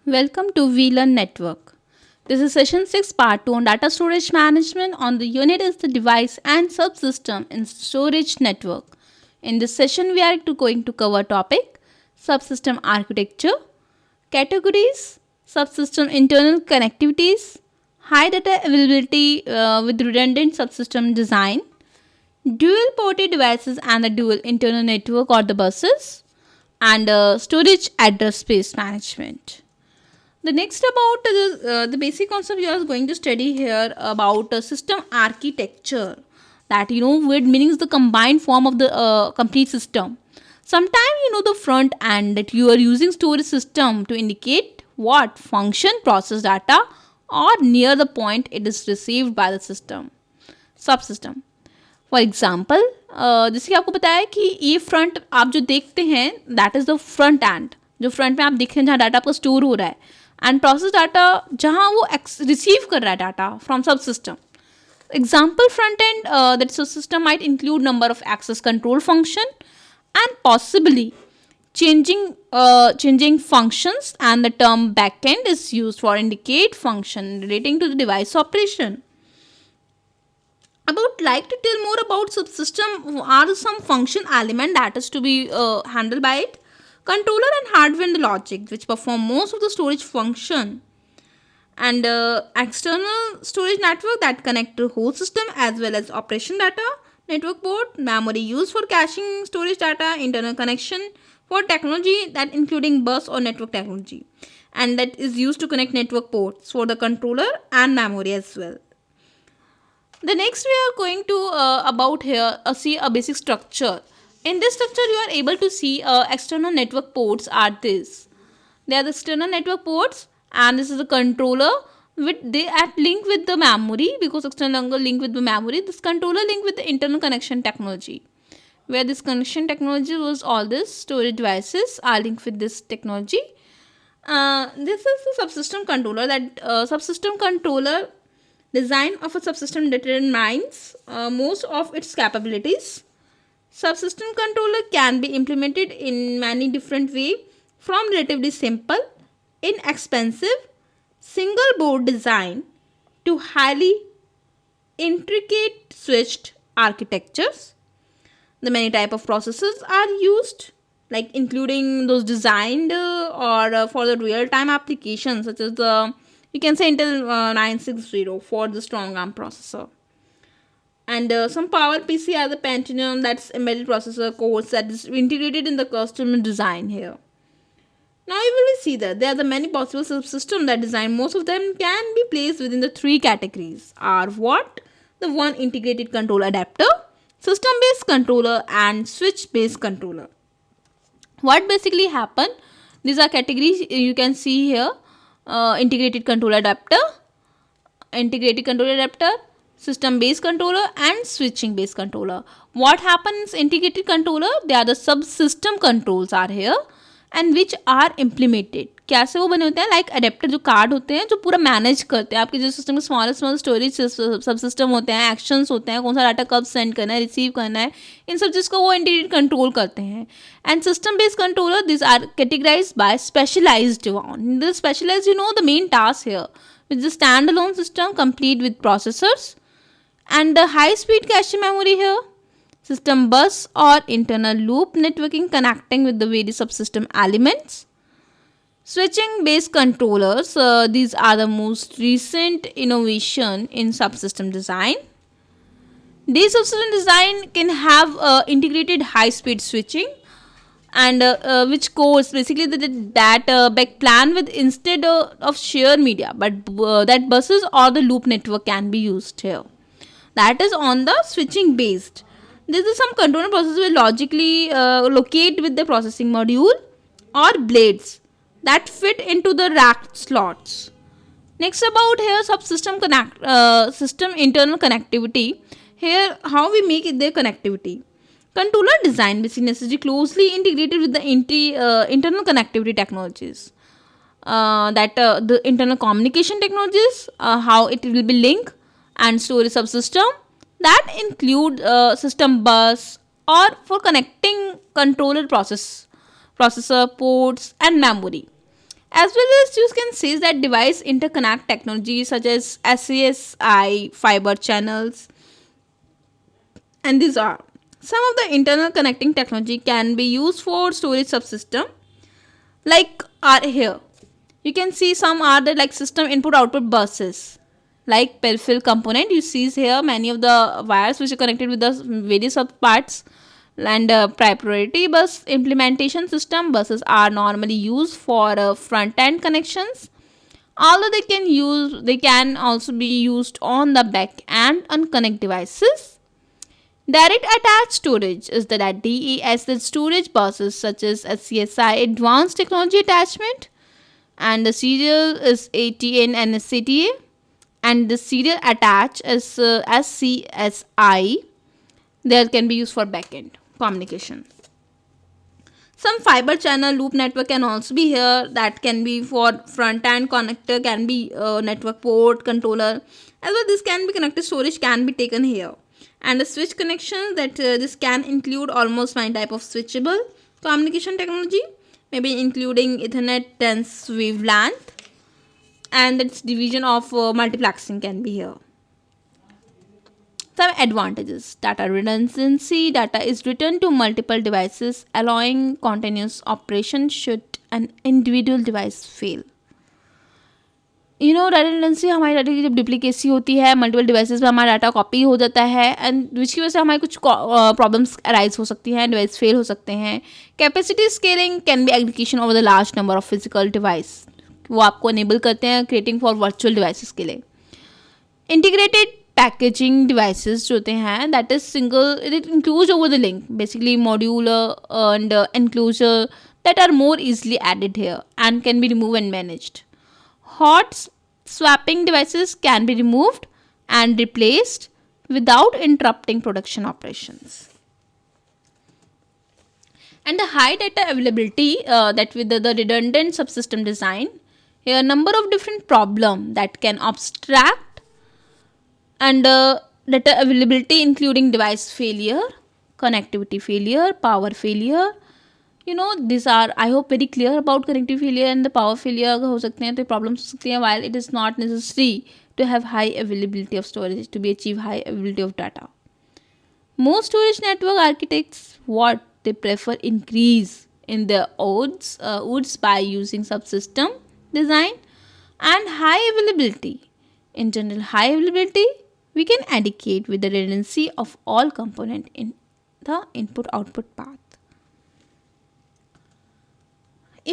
Welcome to VLearn Network. This is session 6 part 2 on data storage management. On the unit is the device and subsystem in storage network. In this session we are going to cover topic subsystem architecture, categories, subsystem internal connectivities, high data availability with redundant subsystem design, dual ported devices and the dual internal network or the buses, and storage address space management. The next about the basic concept you are going to study here about system architecture, that word meaning the combined form of the complete system. Sometimes the front end that you are using storage system to indicate what function process data or near the point it is received by the system subsystem. For example जैसे कि आपको बताया कि ये front आप जो देखते हैं that is the front end, जो फ्रंट में आप देख रहे हैं जहाँ डाटा आपका स्टोर हो रहा है, एंड प्रोसेस डाटा जहाँ वो रिसीव कर रहा है data from subsystem. Example front end that system might include number of access control function and possibly changing functions, and the term backend is used for indicate function relating to the device operation. About like to tell more about subsystem are some function element that is to be handled by it, controller and hardware and the logic which perform most of the storage function, and external storage network that connect to whole system as well as operation data, network port, memory used for caching storage data, internal connection for technology that including bus or network technology, and that is used to connect network ports for the controller and memory as well. The next we are going to about here see a basic structure. In this structure you are able to see external network ports are this. They are the external network ports, and this is the controller with they at link with the memory, because external link with the memory. This controller link with the internal connection technology, where this connection technology was all this storage devices are linked with this technology. This is the subsystem controller. That subsystem controller design of a subsystem determines most of its capabilities. Subsystem controller can be implemented in many different ways, from relatively simple, inexpensive, single board design to highly intricate switched architectures. The many type of processors are used, like including those designed or for the real-time applications, such as the you can say Intel 960 for the strong ARM processor, and some power PC are the Pentium, that's embedded processor cores that is integrated in the custom design here. Now you will see that there are the many possible subsystems that design. Most of them can be placed within the three categories are what? The one integrated control adapter, system based controller, and switch based controller. What basically happen? These are categories you can see here. Integrated control adapter, system based controller, and switching based controller. What happens integrated controller? They are the subsystem controls are here and which are implemented. कैसे वो बने होते हैं? Like adapter जो card होते हैं जो पूरा मैनेज करते हैं आपके जो सिस्टम में स्मॉल स्टोरेज सब सिस्टम होते हैं, एक्शंस होते हैं, कौन सा डाटा कब सेंड करना है, रिसीव करना है, इन सब चीज़ को वो इंटीग्रेट कंट्रोल करते हैं. And system based controller this are categorised by specialised one. The specialised the main task here which the stand alone system complete with processors and the high speed cache memory here, system bus or internal loop networking connecting with the various subsystem elements. Switching based controllers, these are the most recent innovation in subsystem design. This subsystem design can have integrated high speed switching, and which cores basically that back plan with instead of sheer media, but that buses or the loop network can be used here. That is on the switching based. This is some controller processor will logically locate with the processing module or blades that fit into the rack slots. Next about here subsystem system internal connectivity. Here how we make it their connectivity. Controller design basically necessarily closely integrated with the internal connectivity technologies. The internal communication technologies, how it will be linked, and storage subsystem that include system bus or for connecting controller processor ports and memory, As well as you can see that device interconnect technology such as SCSI fiber channels, and these are some of the internal connecting technology can be used for storage subsystem, like are here. You can see some are the like system input output buses, like peripheral component. You see here many of the wires which are connected with the various sub parts, and priority bus implementation system buses are normally used for front end connections, although they can also be used on the back end on connect devices. Direct attached storage is the DES, the storage buses such as SCSI advanced technology attachment, and the serial is ATN and SCTA, and the serial attach is SCSI. That can be used for backend communication. Some fiber channel loop network can also be here, that can be for front end connector, can be network port controller as well. This can be connected storage can be taken here, and the switch connection that this can include almost many type of switchable communication technology, maybe including Ethernet dense wavelength, and its division of multiplexing can be here. Some advantages: data redundancy. Data is written to multiple devices, allowing continuous operation should an individual device fail. Data redundancy हमारी data की जब डिप्लीकेसी होती है multiple devices में हमारा data copy हो जाता है, एंड जिसकी वजह से हमारी कुछ प्रॉब्लम्स अराइज हो सकती हैं, डिवाइस फेल हो सकते हैं. Capacity scaling can be execution over the large number of physical device, वो आपको इनेबल करते हैं क्रिएटिंग फॉर वर्चुअल डिवाइसेस के लिए. इंटीग्रेटेड पैकेजिंग डिवाइसेस जो होते हैं, that is single, it includes over the link, basically modular and enclosure that are more easily added here and can be removed and managed. Hot swapping devices can be removed and replaced without interrupting production operations. And the high data availability, that with the redundant subsystem design, here a number of different problems that can abstract, and data availability including device failure, connectivity failure, power failure. These are, I hope, very clear about connectivity failure and the power failure. अगर हो सकते हैं तो problems हो सकती हैं, while it is not necessary to have high availability of storage to be achieve high availability of data. Most storage network architects, what they prefer increase in the odds by using subsystem design and high availability. In general, high availability we can indicate with the redundancy of all component in the input-output path.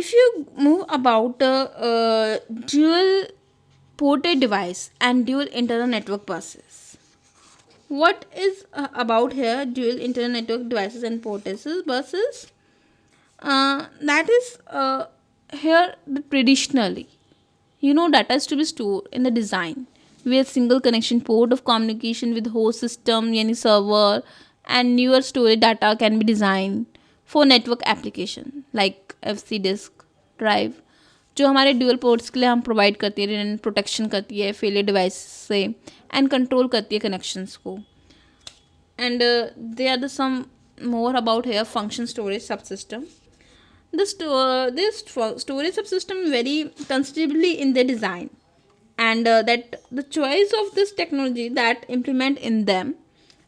If you move about dual ported device and dual internal network buses, what is about here dual internal network devices and ported buses? That is here traditionally, data is to be stored in the design with single connection port of communication with host system, yani server, and newer storage data can be designed for network application like FC disk drive, जो हमारे dual ports के लिए हम provide करती है, protection करती है failure device से एंड कंट्रोल करती है कनेक्शंस को. And they are the some more about here function storage subsystem. This storage subsystem vary considerably in their design, and that the choice of this technology that implement in them,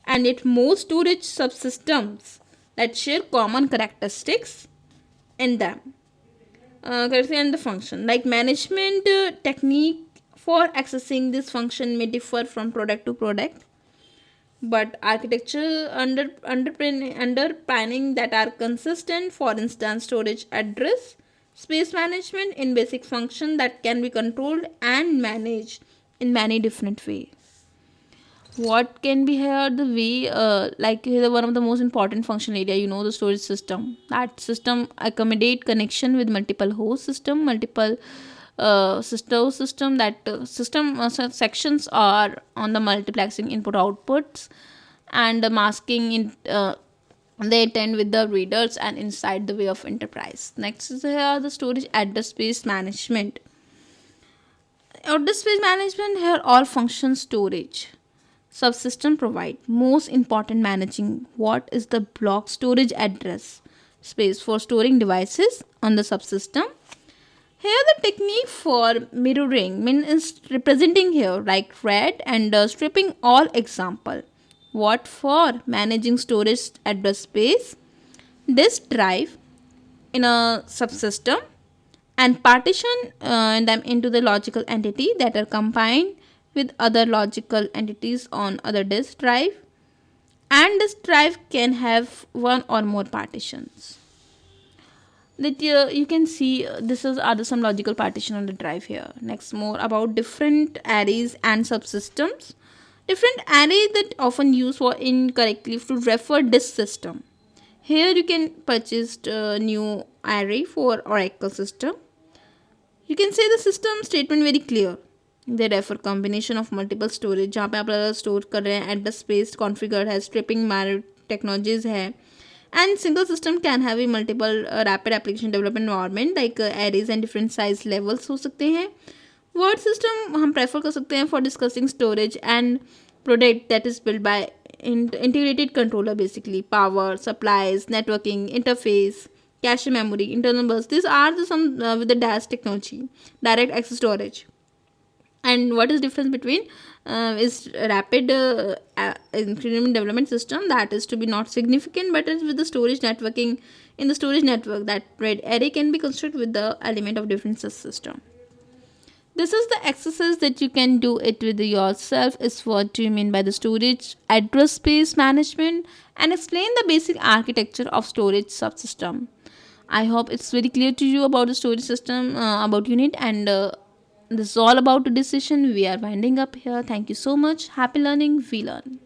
and yet most storage subsystems that share common characteristics in them. And the function, like management technique for accessing this function may differ from product to product, but architecture underpinning that are consistent. For instance, storage address space management in basic function that can be controlled and managed in many different ways. What can be here the way, like here one of the most important function area, the storage system. That system accommodate connection with multiple host system, multiple system. That system sections are on the multiplexing input outputs and the masking in they attend with the readers and inside the way of enterprise. Next is here the storage address space management. Address space management, here all function storage subsystem provide most important managing what is the block storage address space for storing devices on the subsystem. Here the technique for mirroring means is representing here like red and stripping all example. What for? Managing storage address space, disk drive in a subsystem, and partition them into the logical entity that are combined with other logical entities on other disk drive, and this drive can have one or more partitions. That you can see this is other some logical partition on the drive here. Next, more about different arrays and subsystems. Different array that often used for incorrectly to refer disk system. Here you can purchase a new array for Oracle system. You can say the system statement very clear. They refer combination of multiple storage जहाँ पे आप store कर रहे हैं address space configure है striping married technologies है and single system can have a multiple rapid application development environment like arrays and different size levels हो सकते हैं. Word system हम prefer कर सकते हैं for discussing storage and product that is built by integrated controller basically power supplies networking interface cache memory internal bus. These are the some with the dash technology direct access storage. And what is difference between is rapid incremental development system that is to be not significant but is with the storage networking. In the storage network that red array can be constructed with the element of different system. This is the exercise that you can do it with yourself is what do you mean by the storage address space management and explain the basic architecture of storage subsystem. I hope it's very clear to you about the storage system about unit and this is all about the decision. We are winding up here. Thank you so much. Happy learning. We learn.